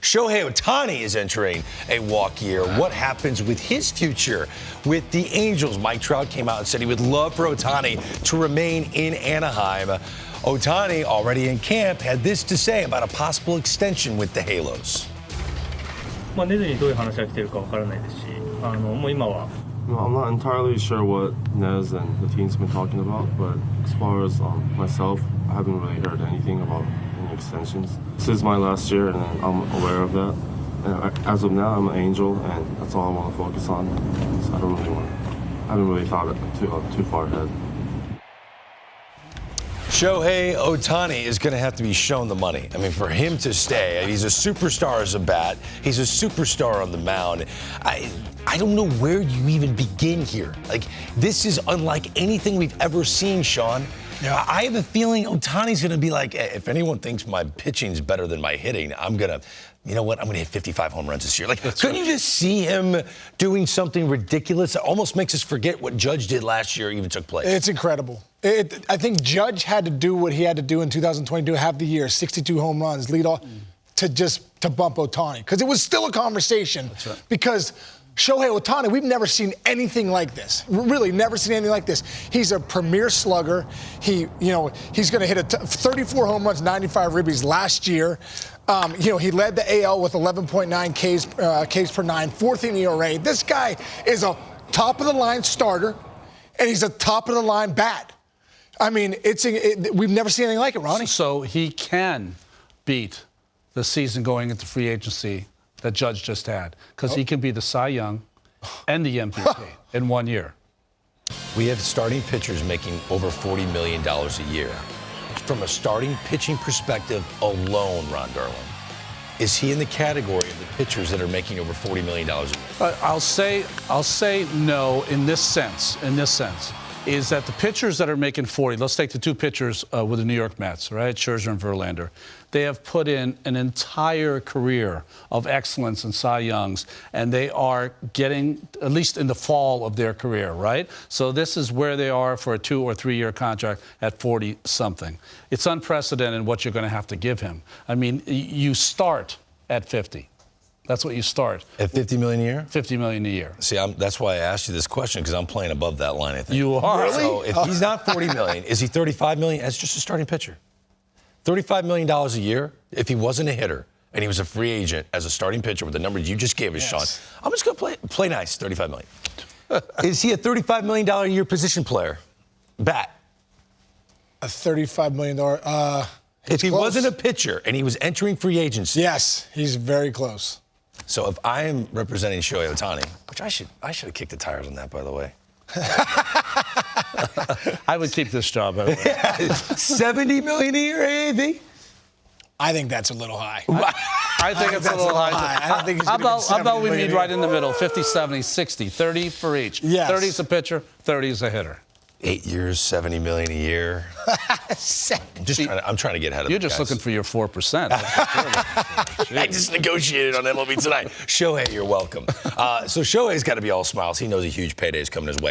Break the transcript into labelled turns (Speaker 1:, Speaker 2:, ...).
Speaker 1: Shohei Ohtani is entering a walk year. What happens with his future with the Angels? Mike Trout came out and said he would love for Ohtani to remain in Anaheim. Ohtani, already in camp, had this to say about a possible extension with the Halos.
Speaker 2: 寝ずにどういう話が来てるかわからないですし、もう今は。
Speaker 3: I'm not entirely sure what Nez and the team's been talking about, but as far as myself, I haven't really heard anything about any extensions. This is my last year, and I'm aware of that. And as of now, I'm an Angel, and that's all I want to focus on. So I haven't really thought it too far ahead.
Speaker 1: Shohei Ohtani is going to have to be shown the money. I mean, for him to stay, he's a superstar as a bat. He's a superstar on the mound. I don't know where you even begin here. Like, this is unlike anything we've ever seen, Sean. Now, I have a feeling Ohtani's going to be like, if anyone thinks my pitching's better than my hitting, I'm going to, you know what, I'm going to hit 55 home runs this year. Like, couldn't you just see him doing something ridiculous? It almost makes us forget what Judge did last year even took place.
Speaker 4: It's incredible. I think Judge had to do what he had to do in 2022, half the year, 62 home runs, lead off, to bump Ohtani. Because it was still a conversation.
Speaker 1: That's right.
Speaker 4: Because Shohei Ohtani, we've never seen anything like this. Really, never seen anything like this. He's a premier slugger. He's going to hit 34 home runs, 95 ribbies last year. He led the AL with 11.9 Ks per nine, fourth in ERA. This guy is a top-of-the-line starter, and he's a top-of-the-line bat. I mean, we've never seen anything like it, Ronnie.
Speaker 5: So he can beat the season going into free agency that Judge just had, because he can be the Cy Young and the MVP in 1 year.
Speaker 1: We have starting pitchers making over $40 million a year. From a starting pitching perspective alone, Ron Darwin, is he in the category of the pitchers that are making over $40 million a year?
Speaker 5: I'll say no in this sense, is that the pitchers that are making 40, let's take the two pitchers with the New York Mets, right, Scherzer and Verlander, they have put in an entire career of excellence in Cy Youngs, and they are getting, at least in the fall of their career, right? So this is where they are for a 2 or 3 year contract at 40-something. It's unprecedented what you're going to have to give him. I mean, you start at 50. That's what you start.
Speaker 1: At $50 million a year?
Speaker 5: $50 million a year.
Speaker 1: See, that's why I asked you this question, because I'm playing above that line, I think.
Speaker 5: You are.
Speaker 4: Really?
Speaker 1: So if he's not $40 million, is he $35 million as just a starting pitcher? $35 million a year if he wasn't a hitter and he was a free agent as a starting pitcher with the numbers you just gave us, Sean. I'm just going to play nice, $35 million. Is he a $35 million a year position player? Bat.
Speaker 4: A $35 million.
Speaker 1: If he wasn't a pitcher and he was entering free agency.
Speaker 4: Yes, he's very close.
Speaker 1: So if I am representing Shohei Ohtani, which I should have kicked the tires on that, by the way.
Speaker 5: I would keep this job, by the way.
Speaker 1: $70 million a year AAV?
Speaker 4: I think that's a little high.
Speaker 5: I think it's a little high.
Speaker 4: I don't think he's
Speaker 5: How
Speaker 4: gonna be
Speaker 5: about we
Speaker 4: 70
Speaker 5: meet right in the middle, 50, 70, 60, 30 for each.
Speaker 4: Yes.
Speaker 5: 30 is a pitcher, 30 is a hitter.
Speaker 1: 8 years, $70 million a year. I'm trying to get ahead of
Speaker 5: You're
Speaker 1: the
Speaker 5: just
Speaker 1: guys.
Speaker 5: looking for your 4%. That's what you're
Speaker 1: I just negotiated on MLB Tonight. Shohei, you're welcome. So Shohei's got to be all smiles. He knows a huge payday is coming his way.